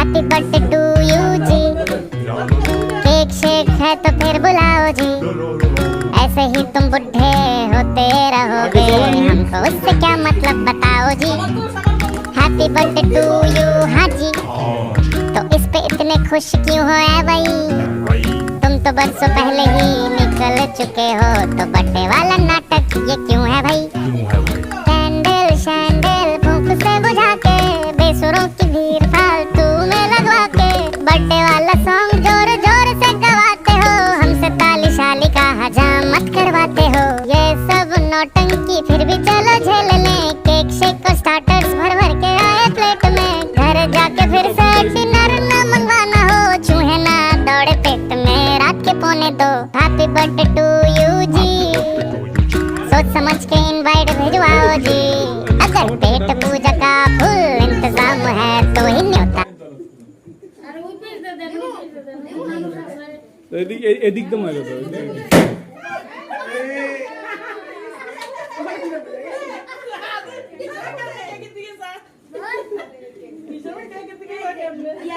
Happy birthday to you जी, cake शेक है तो फिर बुलाओ जी, ऐसे ही तुम बुढ़े होते रहोगे, हमको उससे क्या मतलब बताओ जी। हैप्पी बर्थडे टू यू हाँ जी, तो इस पे इतने खुश क्यों हो ऐ भाई, तुम तो बरसों पहले ही निकल चुके हो, तो बर्थडे वाला नाटक ये क्यों है भाई। कैंडल शैंडल फूंक से बुझा के, बेसुरों की भीड़ फालतू में लगवा के, बर्थडे वाला सॉन्ग जोर जोर से गवाते हो, हमसे ताली शाली का हजामत करवाते हो। ये सब नौटंकी फिर भी चलो झेल लें, केक शेक और स्टार्टर्स भर भर के आए प्लेट में, घर जाके फिर से डिनर न मंगवाना हो, चूहे ना दौड़े पेट में रात के 1:45। हैप्पी बर्थडे टू यू जी, सोच समझ के इनवाइट भिजवाओ जी, अगर पेट पूजा का फुल इंतजाम है तो ही न्योता। এদিক তো মারা Ya,